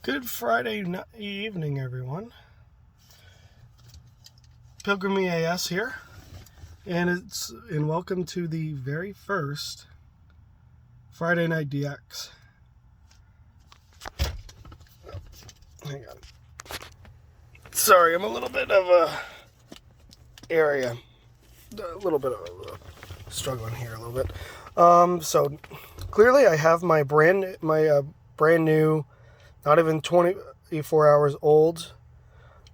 Good Friday evening, everyone. Pilgrim EAS here, and welcome to the very first Friday Night DX. Hang on. Sorry, I'm a little bit of a struggling here a little bit. So clearly, I have my brand new, not even 24 hours old,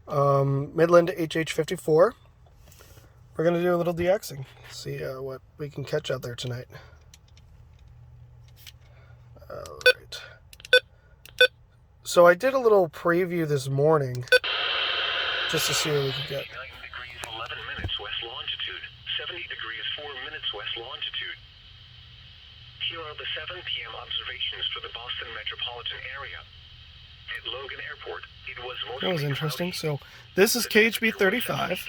Midland HH54. We're going to do a little DXing. See what we can catch out there tonight. Alright. So I did a little preview this morning, just to see what we could get. 9 degrees 11 minutes west longitude, 70 degrees 4 minutes west longitude. Here are the 7 p.m. observations for the Boston metropolitan area. At Logan Airport, it was mostly that was interesting. So this is KHB 35.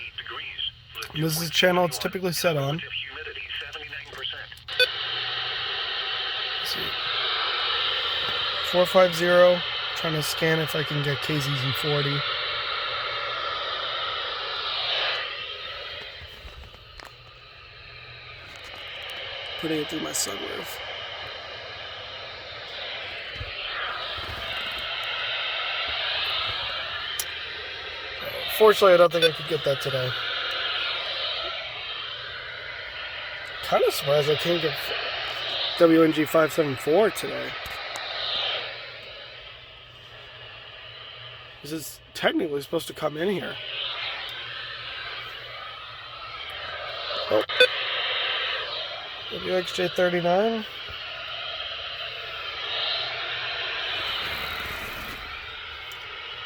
This is the channel it's typically set on. Humidity 79%. Let's see. 450. Trying to scan if I can get KZZ40. Putting it through my sunroof. Fortunately, I don't think I could get that today. Kind of surprised I can't get WNG 574 today. This is technically supposed to come in here. Oh. WXJ 39.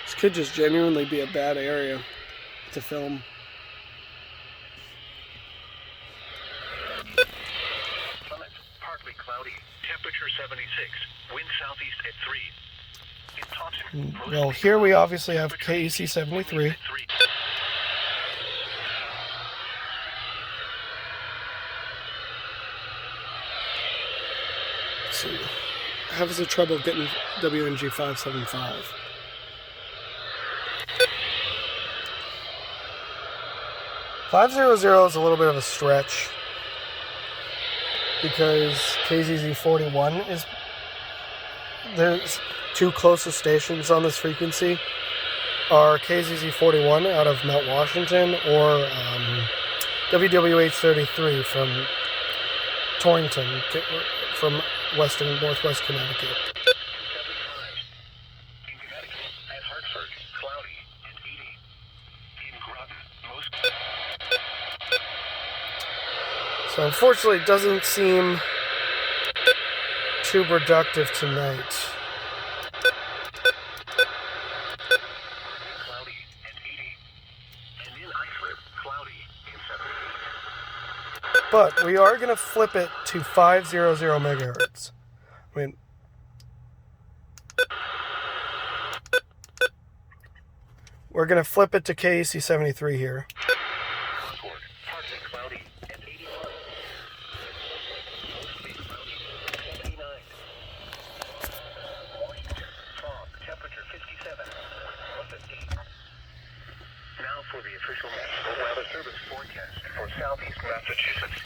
This could just genuinely be a bad area to film. Partly cloudy, temperature 76, wind southeast at 3. In Thompson, well, here we obviously have KEC 73. Let's see. Having some trouble getting WNG 575. .500 is a little bit of a stretch because KZZ 41 is, there's two closest stations on this frequency are KZZ 41 out of Mount Washington or WWH 33 from Torrington, from northwest Connecticut. In Connecticut, at Hartford, cloudy and 80. In Groton, most. So unfortunately, it doesn't seem too productive tonight. Cloudy and 80. And in Islip, cloudy and 70. But we are going to flip it to 500 megahertz. I mean, we're going to flip it to KEC 73 here. Concord, partly cloudy and 81. Mostly cloudy and 79. Washington, fog, temperature 57, wind 115. Now for the official National Weather Service forecast for southeast Massachusetts,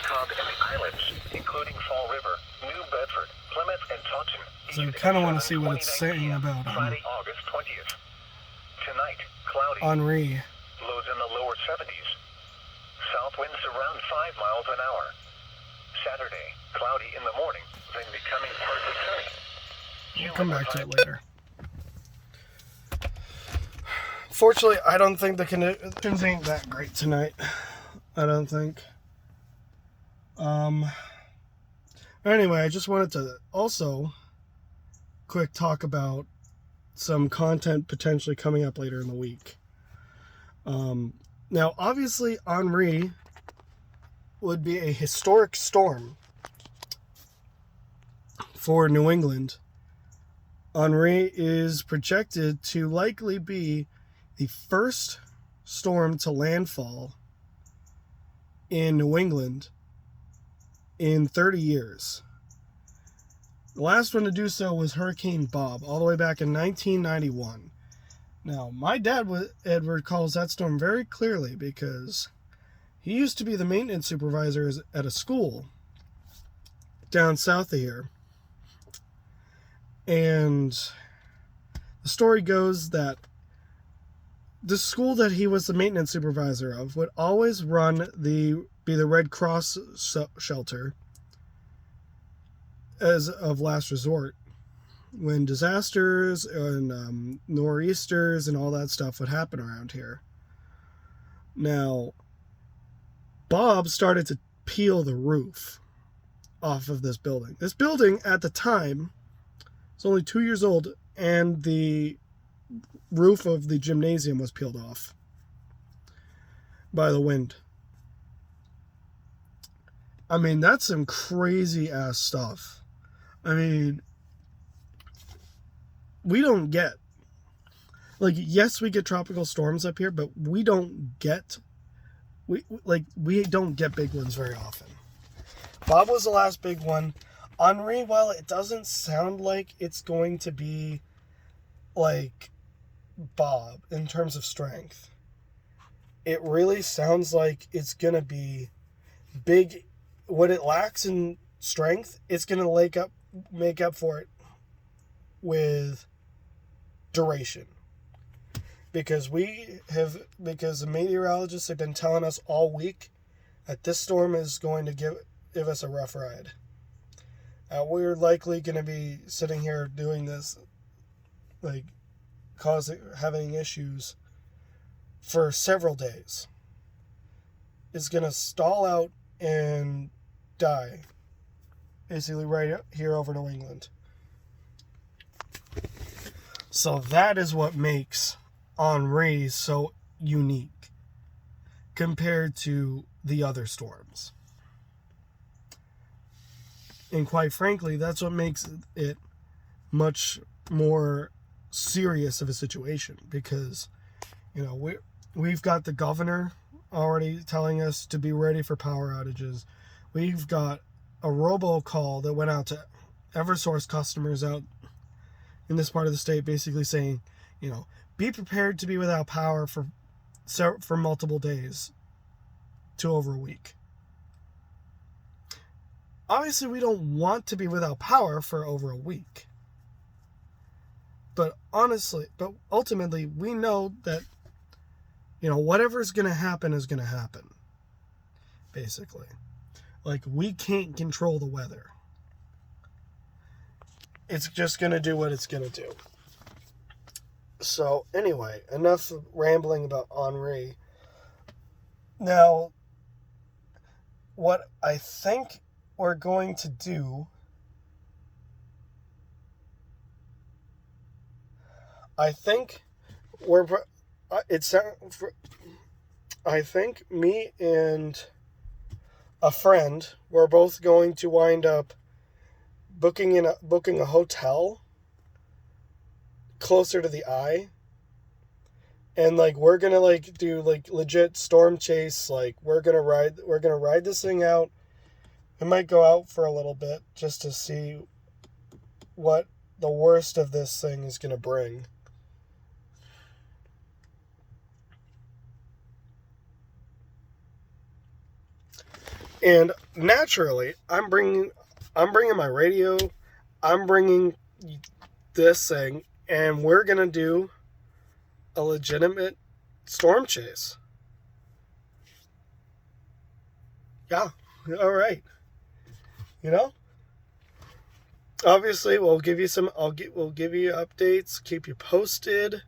Cobb and the Islands, including Fall River, New Bedford, Plymouth, and Taunton. So I kind of want to see what it's saying about Friday, August 20th. Tonight, cloudy. Henri. Lows in the lower 70s. South winds around 5 miles an hour. Saturday, cloudy in the morning, then becoming partly sunny. We'll come back to it later. Fortunately, I don't think the conditions ain't that great tonight. I don't think. Anyway, I just wanted to also quick talk about some content potentially coming up later in the week. Now, obviously, Henri would be a historic storm for New England. Henri is projected to likely be the first storm to landfall in New England in 30 years. The last one to do so was Hurricane Bob, all the way back in 1991. Now, my dad, Edward, calls that storm very clearly because he used to be the maintenance supervisor at a school down south of here. And the story goes that the school that he was the maintenance supervisor of would always be the Red Cross shelter as of last resort when disasters and nor'easters and all that stuff would happen around here. Now, Bob started to peel the roof off of this building. This building at the time was only 2 years old, and the roof of the gymnasium was peeled off by the wind. I mean, that's some crazy ass stuff. I mean, we don't get, like, yes, we get tropical storms up here, but we don't get big ones very often. Bob was the last big one. Henri, while it doesn't sound like it's going to be like Bob in terms of strength, it really sounds like it's going to be big. What it lacks in strength, it's going to make up for it with duration. Because the meteorologists have been telling us all week that this storm is going to give us a rough ride. We're likely going to be sitting here doing this, like, having issues for several days. It's going to stall out and die, basically right here over New England. So that is what makes Henri so unique compared to the other storms. And quite frankly, that's what makes it much more serious of a situation, because, you know, we've got the governor already telling us to be ready for power outages. We've got a robocall that went out to Eversource customers out in this part of the state, basically saying, you know, be prepared to be without power for multiple days to over a week. Obviously, we don't want to be without power for over a week. But ultimately, we know that, you know, whatever's going to happen is going to happen. Basically. Like, we can't control the weather. It's just going to do what it's going to do. So, anyway, enough rambling about Henri. Now, what I think we're going to do, I think me and a friend, we're both going to wind up booking a hotel closer to the eye, and like we're gonna like do like legit storm chase. Like we're gonna ride this thing out. We might go out for a little bit just to see what the worst of this thing is gonna bring. And naturally, I'm bringing my radio, I'm bringing this thing, and we're gonna do a legitimate storm chase. Yeah, all right. You know, obviously we'll give you updates, keep you posted.